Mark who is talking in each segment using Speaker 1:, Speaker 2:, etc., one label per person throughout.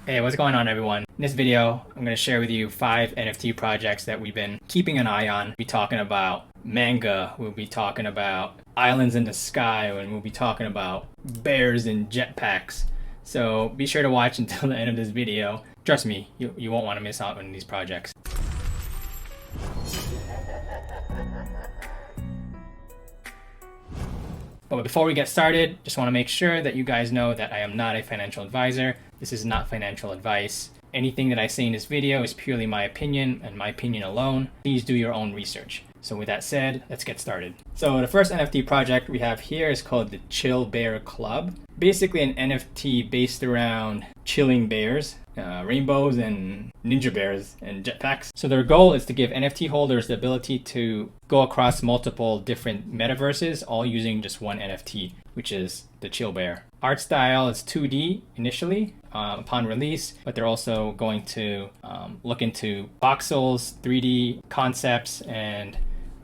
Speaker 1: Hey, what's going on everyone? In this video, I'm going to share with you 5 NFT projects that we've been keeping an eye on. We'll be talking about manga, we'll be talking about islands in the sky, and we'll be talking about bears and jetpacks. So be sure to watch until the end of this video. Trust me, you won't want to miss out on these projects. But before we get started, just want to make sure that you guys know that I am not a financial advisor. This is not financial advice. Anything that I say in this video is purely my opinion and my opinion alone. Please do your own research. So with that said, let's get started. So the first NFT project we have here is called the Chill Bear Club. Basically an NFT based around chilling bears, rainbows and ninja bears and jetpacks. So their goal is to give NFT holders the ability to go across multiple different metaverses, all using just one NFT, which is the Chill Bear. Art style is 2D initially upon release, but they're also going to look into voxels, 3D concepts, and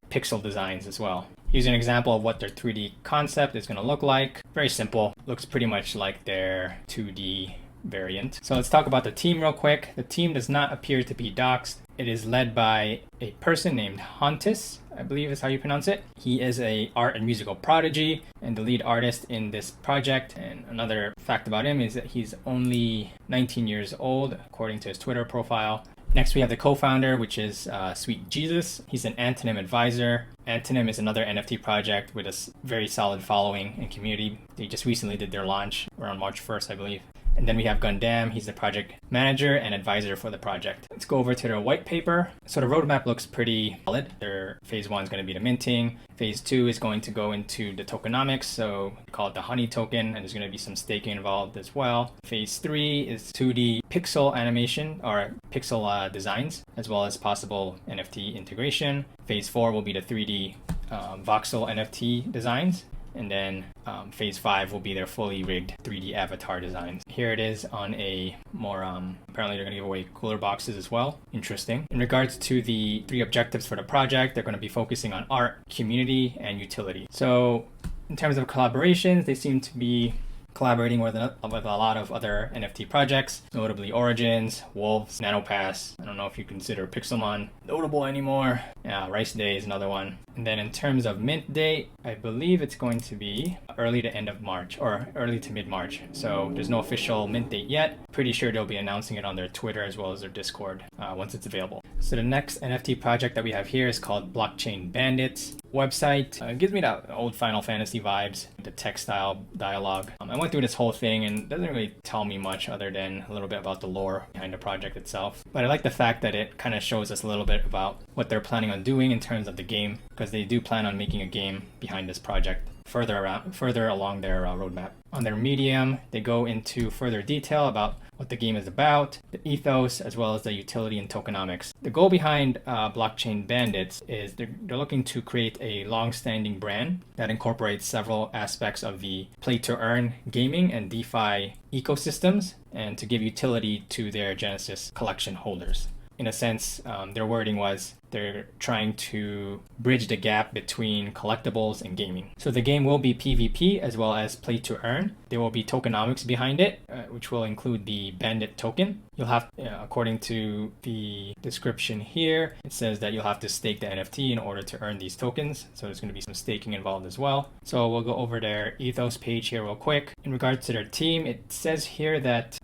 Speaker 1: pixel designs as well. Here's an example of what their 3D concept is going to look like. Very simple. Looks pretty much like their 2D variant. So let's talk about the team real quick. The team does not appear to be doxed. It is led by a person named Hontis, I believe is how you pronounce it. He is a art and musical prodigy and the lead artist in this project. And another fact about him is that he's only 19 years old, according to his Twitter profile. Next, we have the co-founder, which is Sweet Jesus. He's an Antonym advisor. Antonym is another NFT project with a very solid following and community. They just recently did their launch around March 1st, I believe. And then we have Gundam. He's the project manager and advisor for the project. Let's go over to their white paper. So the roadmap looks pretty solid. Their phase 1 is going to be the minting. Phase 2 is going to go into the tokenomics. So we call it the honey token, and there's going to be some staking involved as well. Phase 3 is 2D pixel animation or pixel designs, as well as possible NFT integration. Phase 4 will be the 3D voxel NFT designs. And then phase 5 will be their fully rigged 3D avatar designs. Here it is on a more, apparently they're going to give away cooler boxes as well. Interesting. In regards to the 3 objectives for the project, they're going to be focusing on art, community, and utility. So in terms of collaborations, they seem to be collaborating with a lot of other NFT projects, notably Origins, Wolves, NANOPASS. I don't know if you consider Pixelmon notable anymore. Yeah, Rice Day is another one. And then in terms of mint date, I believe it's going to be early to end of March or early to mid-March. So there's no official mint date yet. Pretty sure they'll be announcing it on their Twitter as well as their Discord once it's available. So the next NFT project that we have here is called Blockchain Bandits. Website gives me that old Final Fantasy vibes, the textile dialogue. I went through this whole thing and it doesn't really tell me much other than a little bit about the lore behind the project itself. But I like the fact that it kind of shows us a little bit about what they're planning on doing in terms of the game, because they do plan on making a game behind this project further along their roadmap. On their Medium, they go into further detail about what the game is about, the ethos, as well as the utility and tokenomics. The goal behind Blockchain Bandits is they're looking to create a long-standing brand that incorporates several aspects of the play-to-earn gaming and DeFi ecosystems, and to give utility to their Genesis collection holders. In a sense, their wording was they're trying to bridge the gap between collectibles and gaming. So the game will be PvP as well as play to earn. There will be tokenomics behind it, which will include the Bandit token. You'll have, according to the description here, it says that you'll have to stake the NFT in order to earn these tokens. So there's going to be some staking involved as well. So we'll go over their ethos page here real quick. In regards to their team, it says here that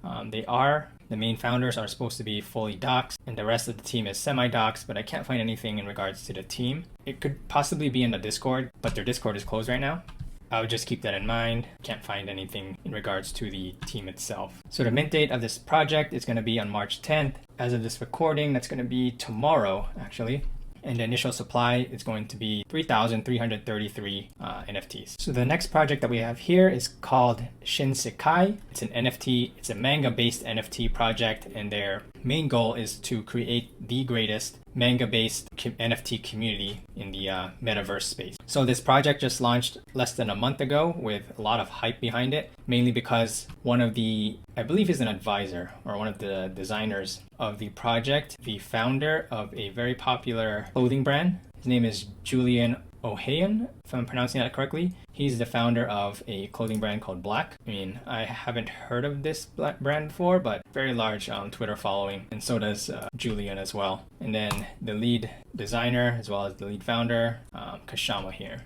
Speaker 1: the main founders are supposed to be fully doxed, and the rest of the team is semi-doxed, but I can't find anything in regards to the team. It could possibly be in the Discord, but their Discord is closed right now. I would just keep that in mind. Can't find anything in regards to the team itself. So the mint date of this project is going to be on March 10th. As of this recording, that's going to be tomorrow, actually. And the initial supply is going to be 3,333 NFTs. So the next project that we have here is called SHINSEKAI. It's an NFT, it's a manga-based NFT project, and their main goal is to create the greatest manga-based NFT community in the metaverse space. So this project just launched less than a month ago with a lot of hype behind it, mainly because one of the, I believe he's an advisor or one of the designers of the project, the founder of a very popular clothing brand. His name is Julian Ohayon, if I'm pronouncing that correctly. He's the founder of a clothing brand called Black. I mean, I haven't heard of this brand before, but very large Twitter following, and so does Julian as well. And then the lead designer as well as the lead founder, Kashama here.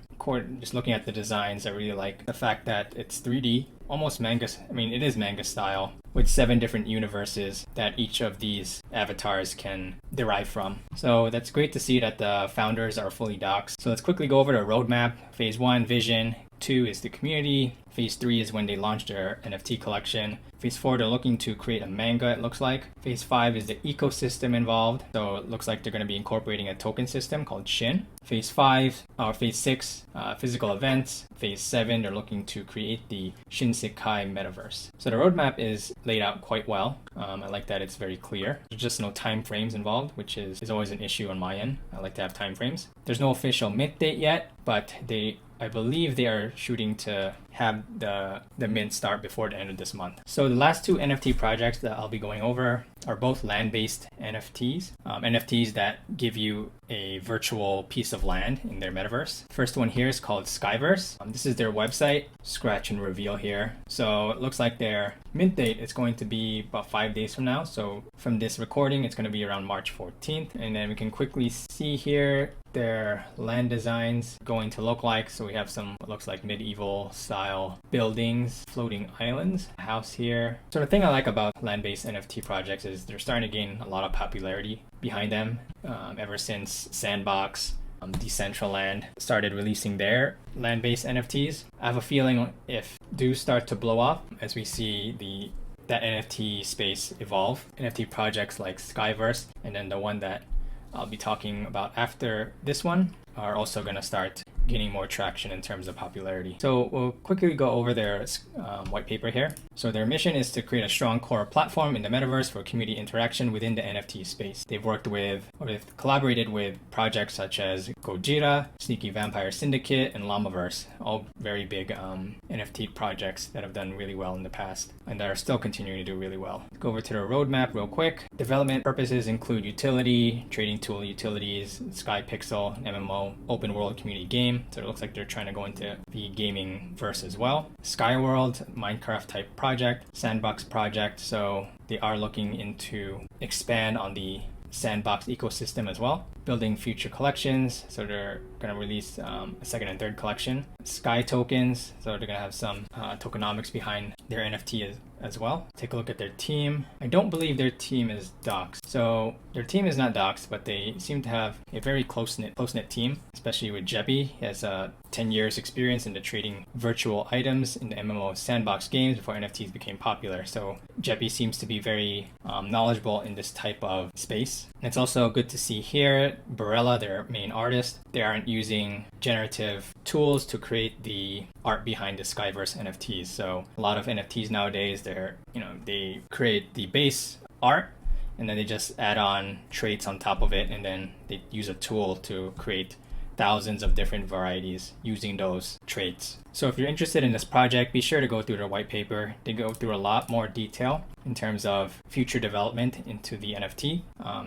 Speaker 1: Just looking at the designs, I really like the fact that it's 3D, almost manga. I mean, it is manga style, with 7 different universes that each of these avatars can derive from. So that's great to see that the founders are fully doxed. So let's quickly go over the roadmap. Phase 1, vision. 2 is the community. Phase 3 is when they launch their NFT collection. Phase 4, they're looking to create a manga, it looks like. Phase 5 is the ecosystem involved. So it looks like they're going to be incorporating a token system called Shin. Phase 6, physical events. Phase 7, they're looking to create the SHINSEKAI metaverse. So the roadmap is laid out quite well. I like that it's very clear. There's just no time frames involved, which is always an issue on my end. I like to have time frames. There's no official mint date yet, but I believe they are shooting to have the mint start before the end of this month. So the last 2 NFT projects that I'll be going over are both land-based NFTs. NFTs that give you a virtual piece of land in their metaverse. First one here is called SKYVERSE. This is their website, scratch and reveal here. So it looks like their mint date is going to be about 5 days from now. So from this recording, it's going to be around March 14th. And then we can quickly see here their land designs going to look like. So we have some, what looks like medieval style buildings, floating islands, a house here. So the thing I like about land-based NFT projects is they're starting to gain a lot of popularity behind them ever since Sandbox, Decentraland started releasing their land-based NFTs. I have a feeling if do start to blow up as we see that NFT space evolve, NFT projects like SKYVERSE, and then the one that I'll be talking about after this one are also going to start gaining more traction in terms of popularity. So we'll quickly go over their white paper here. So their mission is to create a strong core platform in the metaverse for community interaction within the NFT space. They've collaborated with projects such as Gojira, Sneaky Vampire Syndicate, and Llamaverse, all very big NFT projects that have done really well in the past and that are still continuing to do really well. Let's go over to their roadmap real quick. Development purposes include utility, trading tool utilities, Sky Pixel, MMO, open world community game. So it looks like they're trying to go into the gaming verse as well. Skyworld, Minecraft type project, sandbox project. So they are looking into expand on the sandbox ecosystem as well. Building future collections. So they're going to release a second and third collection. Sky tokens. So they're going to have some tokenomics behind their NFT as well. Take a look at their team. I don't believe their team is doxed. So their team is not doxed, but they seem to have a very close-knit team, especially with Jeppy. He has 10 years experience into trading virtual items in the MMO sandbox games before NFTs became popular. So Jeppy seems to be very knowledgeable in this type of space. And it's also good to see here, Barella, their main artist, they aren't using generative tools to create the art behind the SKYVERSE NFTs. So a lot of NFTs nowadays, they create the base art and then they just add on traits on top of it, and then they use a tool to create thousands of different varieties using those traits. So if you're interested in this project, be sure to go through their white paper. They go through a lot more detail in terms of future development into the NFT.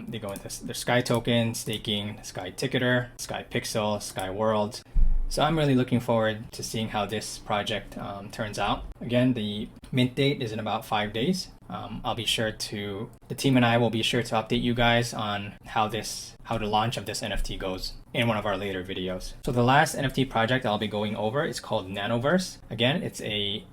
Speaker 1: They go into their Sky token, staking, Sky ticketer, Sky Pixel, Sky World. So I'm really looking forward to seeing how this project turns out. Again, the mint date is in about 5 days. The team and I will be sure to update you guys on how the launch of this NFT goes in one of our later videos. So the last NFT project I'll be going over is called Nanoverse. Again, it's a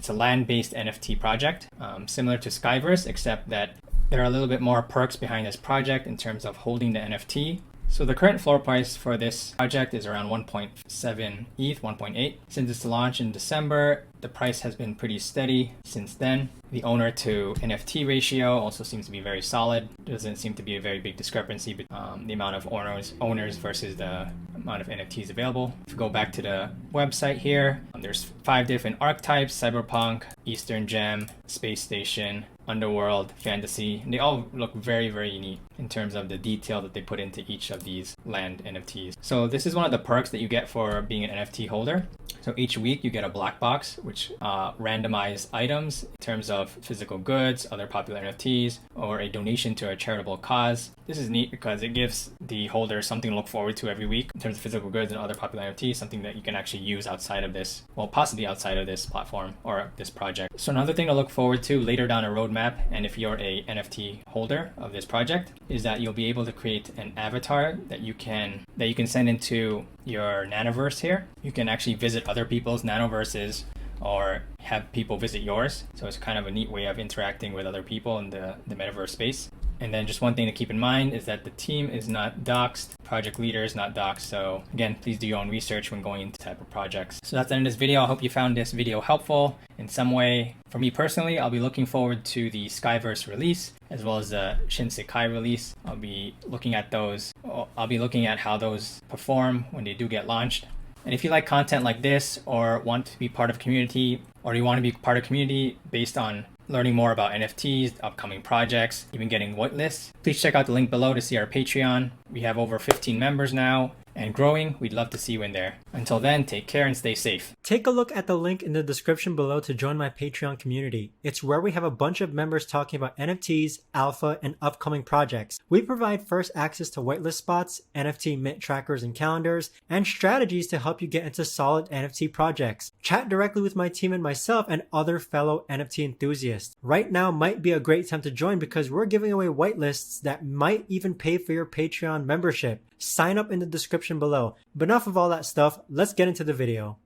Speaker 1: land-based NFT project, similar to SKYVERSE, except that there are a little bit more perks behind this project in terms of holding the NFT. So the current floor price for this project is around 1.7 ETH, 1.8. Since its launch in December, the price has been pretty steady since then. The owner to NFT ratio also seems to be very solid. There doesn't seem to be a very big discrepancy between the amount of owners versus the amount of NFTs available. If you go back to the website here, there's 5 different archetypes: cyberpunk, Eastern Gem, space station, underworld, fantasy, and they all look very, very neat in terms of the detail that they put into each of these land NFTs. So this is one of the perks that you get for being an NFT holder. So each week you get a black box, which randomize items in terms of physical goods, other popular NFTs, or a donation to a charitable cause. This is neat because it gives the holders something to look forward to every week in terms of physical goods and other popular NFTs, something that you can actually use outside of this, well, possibly outside of this platform or this project. So another thing to look forward to later down a roadmap, and if you're a NFT holder of this project, is that you'll be able to create an avatar that you can send into your nanoverse here. You can actually visit other people's nanoverses or have people visit yours. So it's kind of a neat way of interacting with other people in the metaverse space. And then just one thing to keep in mind is that the team is not doxed, project leader is not doxed. So again, please do your own research when going into type of projects. So that's the end of this video. I hope you found this video helpful in some way. For me personally, I'll be looking forward to the SKYVERSE release as well as the SHINSEKAI release. I'll be looking at those. I'll be looking at how those perform when they do get launched. And if you like content like this or want to be part of community, or you want to be part of community based on learning more about NFTs, upcoming projects, even getting whitelists, please check out the link below to see our Patreon. We have over 15 members now and growing. We'd love to see you in there. Until then, take care and stay safe.
Speaker 2: Take a look at the link in the description below to join my Patreon community. It's where we have a bunch of members talking about NFTs, alpha, and upcoming projects. We provide first access to whitelist spots, NFT mint trackers and calendars, and strategies to help you get into solid NFT projects. Chat directly with my team and myself and other fellow NFT enthusiasts. Right now might be a great time to join because we're giving away whitelists that might even pay for your Patreon membership. Sign up in the description below. But enough of all that stuff, let's get into the video.